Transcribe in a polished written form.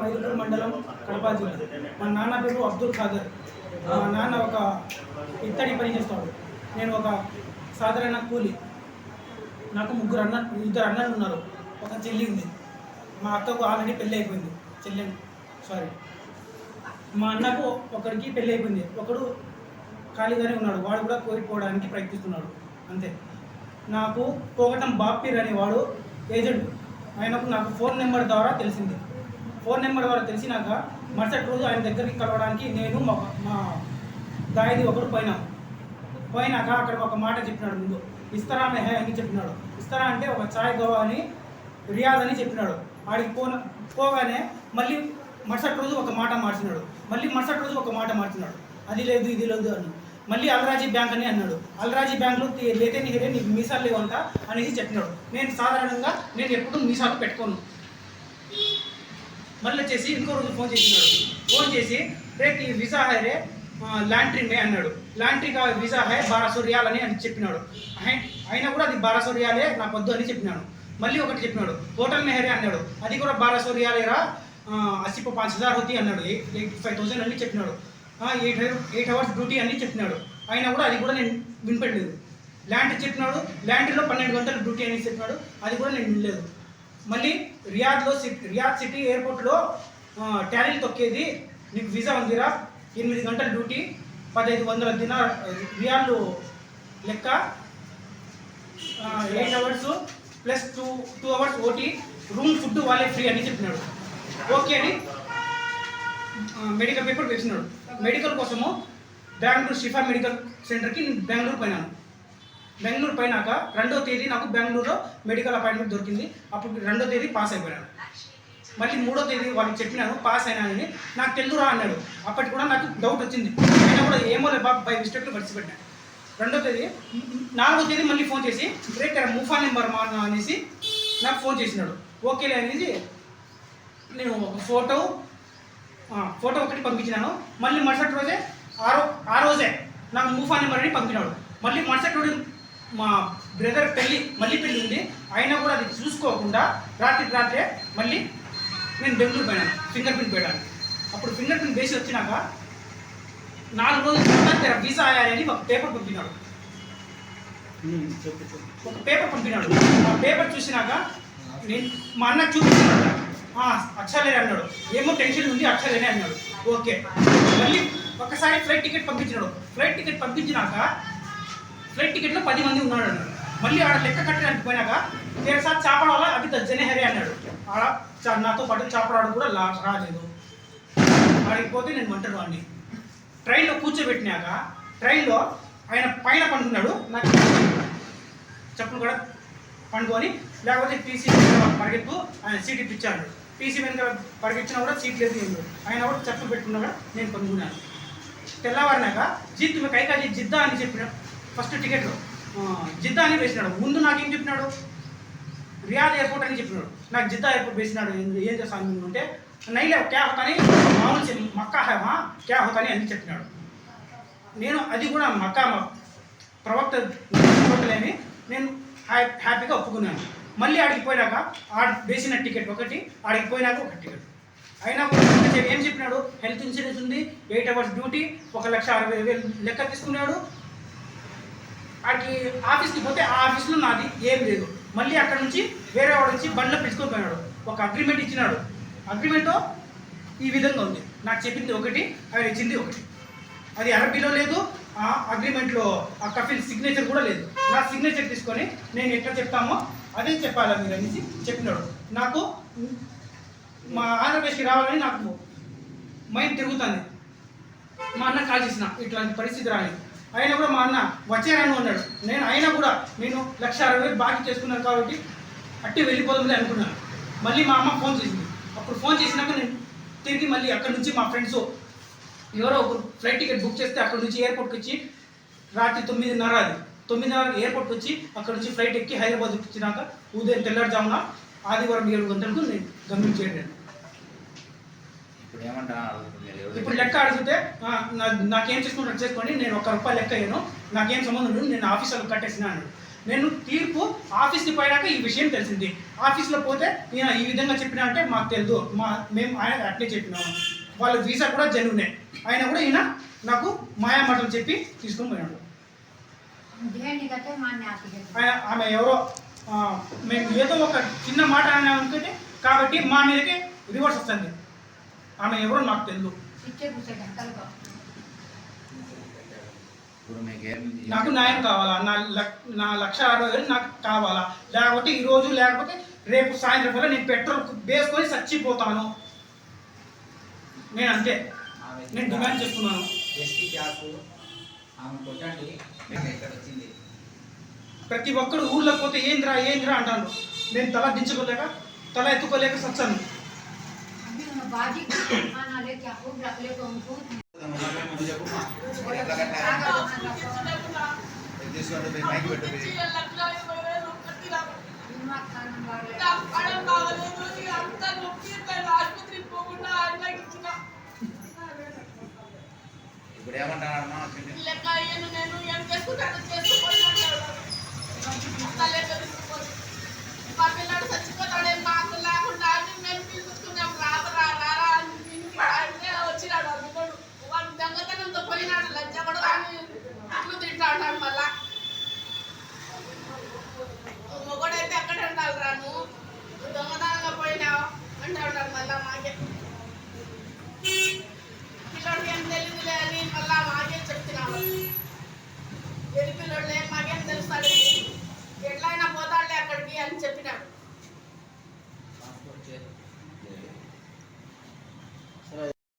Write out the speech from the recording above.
మైదుకూరు మండలం, కడప జిల్లా. మా నాన్న పేరు అబ్దుల్ ఖాదర్. మా నాన్న ఒక ఇత్తడి పని చేస్తాడు, నేను ఒక సాధారణ కూలి. నాకు ఇద్దరు అన్నలు ఉన్నారు, ఒక చెల్లి ఉంది. మా అక్కకు ఆల్రెడీ పెళ్ళి అయిపోయింది. మా అన్నకు ఒకరికి పెళ్ళి అయిపోయింది, ఒకడు ఖాళీగానే ఉన్నాడు, వాడు కూడా కోయిపోవడానికి ప్రయత్నిస్తున్నాడు అంతే. నాకు పోగటం బాప్పీర్ అనేవాడు ఏజెంట్. నాకు ఫోన్ నెంబర్ ద్వారా తెలిసింది. ఫోన్ నెంబర్ ద్వారా తెలిసినాక మరుసటి రోజు ఆయన దగ్గరికి కలవడానికి నేను మా దాయిది ఒకరు పోయినాక అక్కడ ఒక మాట చెప్పినాడు. ముందు ఇస్తారా మెహే అని చెప్పినాడు. ఇస్తారా అంటే ఒక చాయ్ గవా అని రియాద్ అని చెప్పినాడు. ఆడికి పోగానే మళ్ళీ మరుసటి రోజు ఒక మాట మార్చినాడు, మళ్ళీ మరుసటి రోజు ఒక మాట మార్చినాడు. అది లేదు ఇది లేదు అని మళ్ళీ అల్రాజీ బ్యాంక్ అని అన్నాడు. అల్రాజీ బ్యాంక్లో లేతే నీకు మీసాలు లేవంట అనేసి చెప్పినాడు. నేను సాధారణంగా ఎప్పుడు మీసాలు పెట్టుకోను. మళ్ళీ వచ్చేసి ఇంకో రోజు ఫోన్ చేసి రేపు ఈ వీసా హై రే లాంట్రీ మే అన్నాడు. లాంట్రీ కా వీసా హై 1200 రియాల్ అని చెప్పినాడు. అయినా కూడా అది 1200 రియాలే నాకు వద్దు అని చెప్పినాడు. మళ్ళీ ఒకటి చెప్పినాడు, హోటల్ మెహరే అన్నాడు. అది కూడా 1200 రియాలేరా, 80,000 होती అన్నాడు. 85,000 అని చెప్పినాడు. 8 hours డ్యూటీ అని చెప్పినాడు. అయినా కూడా అది కూడా నేను వినిపెట్టలేదు. ల్యాండ్రీ చెప్పినాడు, ల్యాండ్రీలో 12 గంటలు డ్యూటీ అని చెప్పినాడు. అది కూడా నేను వినలేదు. మళ్ళీ రియాద్ సిటీ ఎయిర్పోర్ట్లో ట్యాలీలు తొక్కేది, నీకు వీసా ఉందిరా, 8 గంటల డ్యూటీ, 1500 రియాళ్ళు లెక్క, 8 hours plus 2 hours OT, room food వాళ్ళే ఫ్రీ అని చెప్పినాడు. ఓకే అని మెడికల్ పేపర్ వేసినాడు. మెడికల్ కోసము బెంగళూరు షిఫా మెడికల్ సెంటర్కి బెంగళూరు పోయినాను. బెంగళూరు పోయినాక 2వ తేదీ నాకు బెంగళూరులో మెడికల్ అపాయింట్మెంట్ దొరికింది. అప్పుడు 2వ తేదీ పాస్ అయిపోయాను. మళ్ళీ 3వ తేదీ వాళ్ళకి చెప్పినాను పాస్ అయినానని. నాకు తెలుగురా అన్నాడు. అప్పటికి కూడా నాకు డౌట్ వచ్చింది. అయినా కూడా ఏమో బై మిస్టేక్లో పరిచిపెట్టాను. 2వ తేదీ 4వ తేదీ మళ్ళీ ఫోన్ చేసి రేపు ముఫా నెంబర్ మా అనేసి నాకు ఫోన్ చేసినాడు. ఓకేలే అనేది నేను ఒక ఫోటో ఒకటి పంపించినాను. మళ్ళీ మరుసటి రోజే ఆ రోజే నాకు ముఫా నెంబర్ అని పంపినాడు. మళ్ళీ మరుసటి రోజు మా బ్రదర్ పెళ్ళి ఉంది. అయినా కూడా అది చూసుకోకుండా రాత్రే మళ్ళీ నేను బెంగళూరు పోయినాను ఫింగర్ ప్రింట్ పెట్టాను. అప్పుడు ఫింగర్ ప్రింట్ వేసి వచ్చినాక 4 రోజుల తర్వాత వీసా అని ఒక పేపర్ పంపినాడు. ఆ పేపర్ చూసినాక నేను మా అన్నకు చూపించినాడు. అచ్చలే అన్నాడు. ఏమో టెన్షన్ ఉంది, అచ్చలేనే అన్నాడు. ఓకే. మళ్ళీ ఒకసారి ఫ్లైట్ టికెట్ పంపించినాడు. ఫ్లైట్ టికెట్ పంపించినాక ఫ్లైట్ టికెట్లో 10 మంది ఉన్నాడు అన్నాడు. మళ్ళీ ఆడ లెక్క కట్టడానికి పోయినాక దేర్ సార్ చాపడాల అవి దజ్జనే హరే అన్నాడు. ఆడ నాతో పాటు చాపడాడు కూడా రాలేదు. ఆడికి పోతే నేను వంటడు అండి. ట్రైన్లో కూర్చోబెట్టినాక ట్రైన్లో ఆయన పైన పండుకున్నాడు. నాకు చెప్పులు కూడా పండుకొని, లేకపోతే టీసీ పరిగెత్తు ఆయన సీట్ ఇప్పించాడు. టీసీ వెనుక పరిగెత్తినా కూడా సీట్ లేదు ఏం లేదు. ఆయన కూడా చెప్పులు పెట్టుకున్నా కూడా నేను పండుకున్నాను. తెల్లవారినాక కైకాజీ జిద్దా అని చెప్పినాడు. ఫస్ట్ టికెట్లో జిద్దా అని వేసినాడు. ముందు నాకేం చెప్పినాడు, రియాద్ ఎయిర్పోర్ట్ అని చెప్పినాడు. నాకు జిద్దా ఎయిర్పోర్ట్ వేసినాడు. ఏం చేస్తాను ఉంటే నైలే క్యా హోతాని మామూలు మక్కా హేమా క్యా హోతాని అని చెప్పినాడు. నేను అది కూడా మక్కా ప్రవక్త లేని నేను హ్యాపీగా ఒప్పుకున్నాను. మళ్ళీ ఆడికి పోయినాక వేసిన టికెట్ ఒకటి, ఆడికి పోయినాక ఒక టికెట్. అయినా ఏం చెప్పినాడు, హెల్త్ ఇన్సూరెన్స్ ఉంది, 8 hours డ్యూటీ, 1,60,000 లెక్క తీసుకున్నాడు. ఆడికి ఆఫీస్కి పోతే ఆ ఆఫీస్లో నాది ఏం లేదు. మళ్ళీ అక్కడ నుంచి వేరే వాడు వచ్చి బండ్లో పిలుచుకొని పోయినాడు. ఒక అగ్రిమెంట్ ఇచ్చినాడు. అగ్రిమెంట్ ఈ విధంగా ఉంది. నాకు చెప్పింది ఒకటి, ఆయన ఇచ్చింది ఒకటి. అది అరబీలో లేదు. ఆ అగ్రిమెంట్లో ఆ కఫిల్ సిగ్నేచర్ కూడా లేదు. నా సిగ్నేచర్ తీసుకొని నేను ఎట్లా చెప్తామో అదే చెప్పాలా మీరు అనేసి చెప్పినాడు. నాకు మా ఆంధ్రప్రదేశ్కి రావాలని నాకు మైండ్ తిరుగుతుంది. మా అన్న కాల్ చేసిన ఇట్లాంటి పరిస్థితి రాని. అయినా కూడా మా అన్న వచ్చేరాను అన్నాడు. అయినా కూడా నేను 1,60,000 బాకీ చేసుకున్నాను కాబట్టి అట్టి వెళ్ళిపోదాంలే అనుకున్నాను. మళ్ళీ మా అమ్మ ఫోన్ చేసింది. అప్పుడు ఫోన్ చేసినాక నేను తిరిగి మళ్ళీ అక్కడి నుంచి మా ఫ్రెండ్స్ ఎవరో ఒక ఫ్లైట్ టికెట్ బుక్ చేస్తే అక్కడ నుంచి ఎయిర్పోర్ట్కి వచ్చి రాత్రి 9:30 ఎయిర్పోర్ట్కి వచ్చి అక్కడ నుంచి ఫ్లైట్ ఎక్కి హైదరాబాద్ వచ్చినాక ఉదయం తెల్లారుజామున ఆదివారం 7 గంటలకు నేను గమనించేయను. ఇప్పుడు లెక్క అడిగితే నాకేం చేసుకుంటారు చేసుకోండి, నేను ₹1 లెక్క అయ్యాను, నాకేం సంబంధం లేదు, నేను ఆఫీసర్లు కట్టేసిన అన్నాడు. నేను తీర్పు ఆఫీస్కి పోయినాక ఈ విషయం తెలిసింది. ఆఫీస్లో పోతే ఈయన ఈ విధంగా చెప్పినా అంటే మాకు తెలియదు, మేము ఆయన అట్లే చెప్పినాము. వాళ్ళ వీసా కూడా జెన్యూనే. ఆయన కూడా ఈయన నాకు మాయా మాటలు చెప్పి తీసుకొని పోయినాడు. ఆమె ఎవరో మేము ఏదో ఒక చిన్న మాట అని అనుకుంటే కాబట్టి మా మీదకి రివర్స్ వస్తుంది. ఆమె ఎవరో నాకు తెలియదు. నాకు న్యాయం కావాలా, నా 1,60,000 నాకు కావాలా, లేకపోతే ఈరోజు లేకపోతే రేపు సాయంత్రం వల్ల నేను పెట్రోల్ వేసుకొని చచ్చిపోతాను. నేను అంతే, నేను డిమాండ్ చేస్తున్నాను. ప్రతి ఒక్కరు ఊళ్ళో పోతే ఏంద్రా ఏంద్రా అంటాను. నేను తల దించుకోలేక తల ఎత్తుకోలేక సచ్చాను. ఇప్పుడు ఏమంటానమ్మా మా పిల్లడు చచ్చిపోతాడే మాకు లేకుండా మేము తీసుకున్నాం రారా అంటే వచ్చినాడు. వాడు దొంగతనంతో పోయినాడు. లజ్జ కూడా అట్లు తింటాడు మళ్ళా.